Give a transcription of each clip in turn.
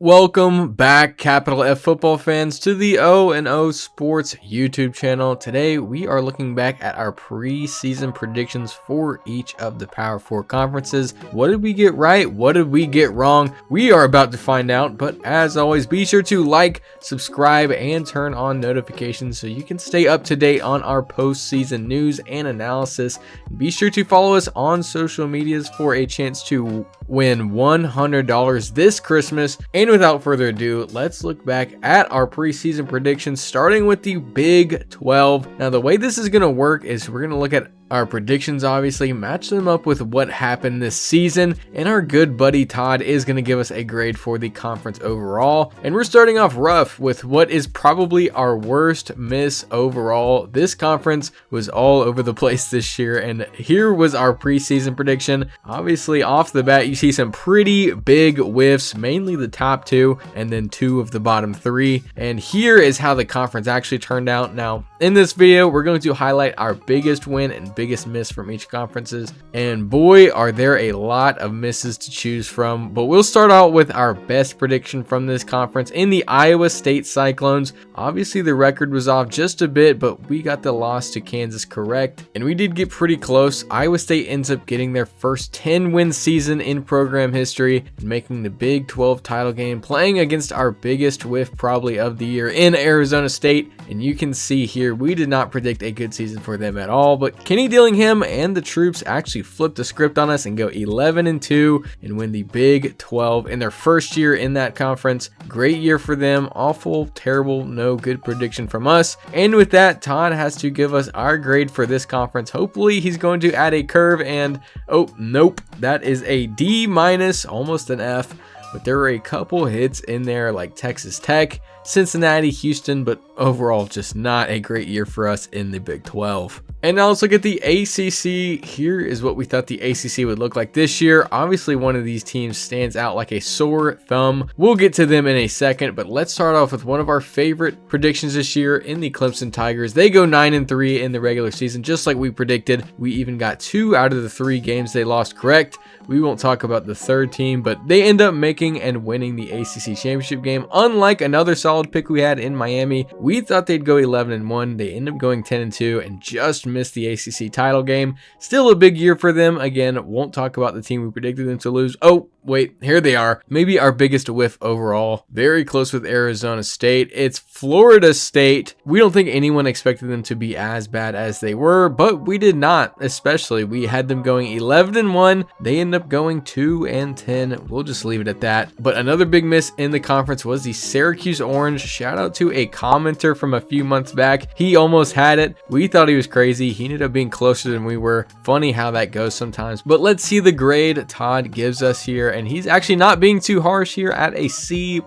Welcome back, capital F football fans, to the O&O Sports YouTube channel. Today, we are looking back at our preseason predictions for each of the Power 4 conferences. What did we get right? What did we get wrong? We are about to find out, but as always, be sure to like, subscribe, and turn on notifications so you can stay up to date on our postseason news and analysis. Be sure to follow us on social medias for a chance to win $100 this Christmas. And without further ado, let's look back at our preseason predictions, starting with the Big 12. Now, the way this is going to work is we're going to look at our predictions, obviously, match them up with what happened this season, and our good buddy Todd is going to give us a grade for the conference overall. And we're starting off rough with what is probably our worst miss overall. This conference was all over the place this year, and here was our preseason prediction. Obviously, off the bat, you see some pretty big whiffs, mainly the top two, and then two of the bottom three. And here is how the conference actually turned out. Now, in this video, we're going to highlight our biggest win and biggest miss from each conferences, and boy, are there a lot of misses to choose from. But we'll start out with our best prediction from this conference in the Iowa State Cyclones. Obviously, the record was off just a bit, but we got the loss to Kansas correct, and we did get pretty close. Iowa State ends up getting their first 10-win season in program history and making the Big 12 title game, playing against our biggest whiff probably of the year in Arizona State. And you can see here, we did not predict a good season for them at all, but Kenny Dillingham and the troops actually flipped the script on us and go 11-2 and win the Big 12 in their first year in that conference. Great year for them. Awful, terrible, no good prediction from us. And with that, Todd has to give us our grade for this conference. Hopefully he's going to add a curve, and oh nope, that is a D-, almost an F. But there were a couple hits in there like Texas Tech, Cincinnati, Houston, but overall just not a great year for us in the Big 12. And now let's look at the ACC. Here is what we thought the ACC would look like this year. Obviously, one of these teams stands out like a sore thumb. We'll get to them in a second, but let's start off with one of our favorite predictions this year in the Clemson Tigers. They go 9-3 in the regular season, just like we predicted. We even got 2 out of the 3 games they lost correct. We won't talk about the third team, but they end up making and winning the ACC championship game. Unlike another solid pick we had in Miami, we thought they'd go 11-1. They end up going 10-2 and just missed the ACC title game. Still a big year for them. Again, won't talk about the team we predicted them to lose. Oh, wait, here they are. Maybe our biggest whiff overall. Very close with Arizona State. It's Florida State. We don't think anyone expected them to be as bad as they were, but we did not, especially. We had them going 11-1. They end up going 2-10. We'll just leave it at that. But another big miss in the conference was the Syracuse Orange. Shout out to a commenter from a few months back. He almost had it. We thought he was crazy. He ended up being closer than we were. Funny how that goes sometimes. But let's see the grade Todd gives us here. And he's actually not being too harsh here at a C+.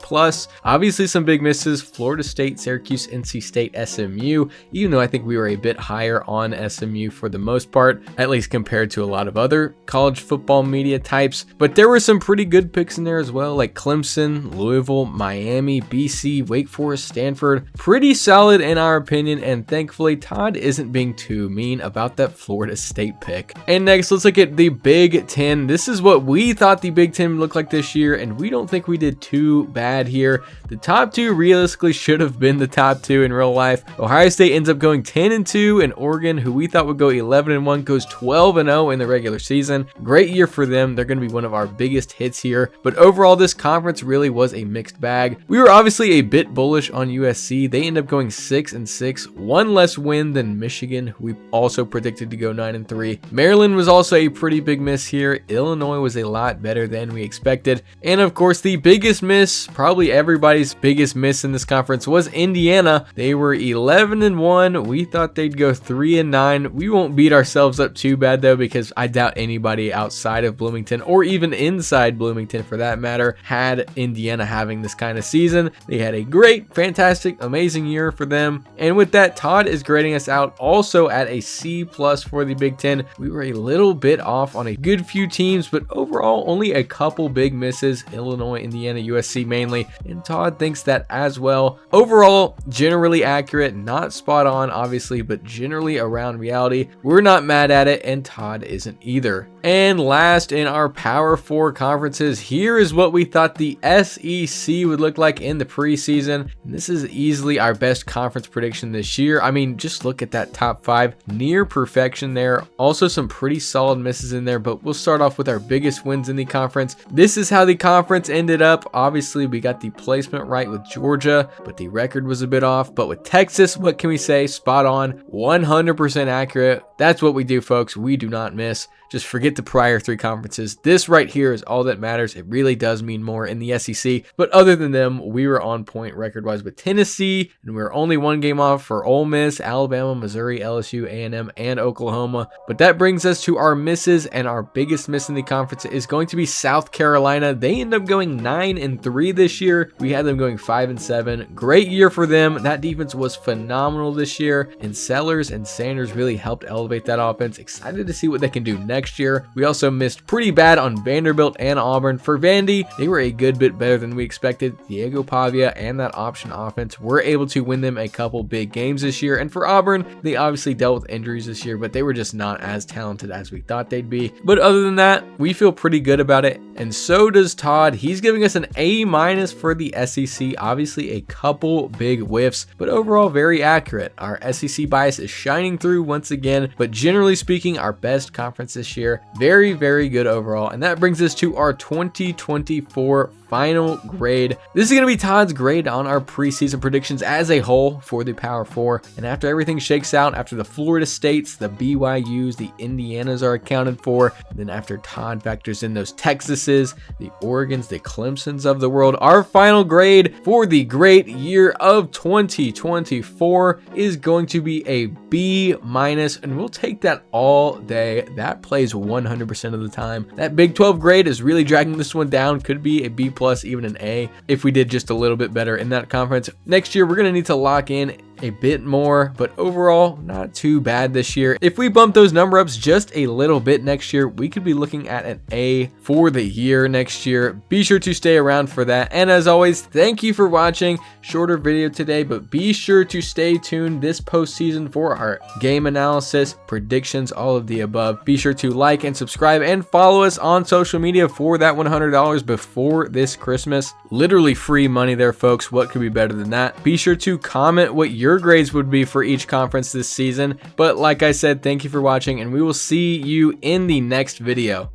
Obviously some big misses: Florida State, Syracuse, NC State, SMU, even though I think we were a bit higher on SMU for the most part, at least compared to a lot of other college football media types. But there were some pretty good picks in there as well, like Clemson, Louisville, Miami, BC, Wake Forest, Stanford. Pretty solid in our opinion, and thankfully Todd isn't being too mean about that Florida State pick. And next, let's look at the Big 10. This is what we thought the Big 10 look like this year, and we don't think we did too bad here. The top 2 realistically should have been the top 2 in real life. Ohio State ends up going 10-2, and Oregon, who we thought would go 11-1, goes 12-0 in the regular season. Great year for them. They're going to be one of our biggest hits here. But overall, this conference really was a mixed bag. We were obviously a bit bullish on USC. They end up going 6-6, one less win than Michigan, who we also predicted to go 9-3. Maryland was also a pretty big miss here. Illinois was a lot better than we expected. And of course, the biggest miss, probably everybody's biggest miss in this conference, was Indiana. They were 11-1. We thought they'd go 3-9. We won't beat ourselves up too bad though, because I doubt anybody outside of Bloomington, or even inside Bloomington for that matter, had Indiana having this kind of season. They had a great, fantastic, amazing year for them. And with that, Todd is grading us out also at a C+ for the Big Ten. We were a little bit off on a good few teams, but overall only a couple big misses, Illinois, Indiana, USC mainly, and Todd thinks that as well. Overall, generally accurate, not spot on obviously, but generally around reality. We're not mad at it, and Todd isn't either. And last in our Power 4 conferences, here is what we thought the SEC would look like in the preseason. And this is easily our best conference prediction this year. I mean, just look at that top 5, near perfection there. Also some pretty solid misses in there, but we'll start off with our biggest wins in the conference. This is how the conference ended up. Obviously, we got the placement right with Georgia, but the record was a bit off. But with Texas, what can we say? Spot on, 100% accurate. That's what we do, folks. We do not miss. Just forget the prior 3 conferences. This right here is all that matters. It really does mean more in the SEC. But other than them, we were on point record-wise with Tennessee, and we were only 1 game off for Ole Miss, Alabama, Missouri, LSU, A&M, and Oklahoma. But that brings us to our misses, and our biggest miss in the conference is going to be South Carolina. They end up going 9-3 this year. We had them going 5-7. Great year for them. That defense was phenomenal this year, and Sellers and Sanders really helped elevate that offense. Excited to see what they can do next year. We also missed pretty bad on Vanderbilt and Auburn. For Vandy, they were a good bit better than we expected. Diego Pavia and that option offense were able to win them a couple big games this year. And for Auburn, they obviously dealt with injuries this year, but they were just not as talented as we thought they'd be. But other than that, we feel pretty good about it. And so does Todd. He's giving us an A- for the SEC. Obviously a couple big whiffs, but overall very accurate. Our SEC bias is shining through once again, but generally speaking, our best conference this year. Very, very good overall. And that brings us to our 2024 final grade. This is going to be Todd's grade on our preseason predictions as a whole for the Power 4. And after everything shakes out, after the Florida States, the BYUs, the Indianas are accounted for, and then after Todd factors in those Texases, the Oregons, the Clemsons of the world, our final grade for the great year of 2024 is going to be a B-, and we'll take that all day. That plays 100% of the time. That Big 12 grade is really dragging this one down. Could be a B+, even an A, if we did just a little bit better in that conference. Next year, we're going to need to lock in a bit more, but overall not too bad this year. If we bump those number ups just a little bit next year, we could be looking at an A for the year next year. Be sure to stay around for that. And as always, thank you for watching. Shorter video today, but be sure to stay tuned this postseason for our game analysis, predictions, all of the above. Be sure to like and subscribe and follow us on social media for that $100 before this Christmas. Literally free money there, folks. What could be better than that? Be sure to comment what your grades would be for each conference this season. But like I said, thank you for watching, and we will see you in the next video.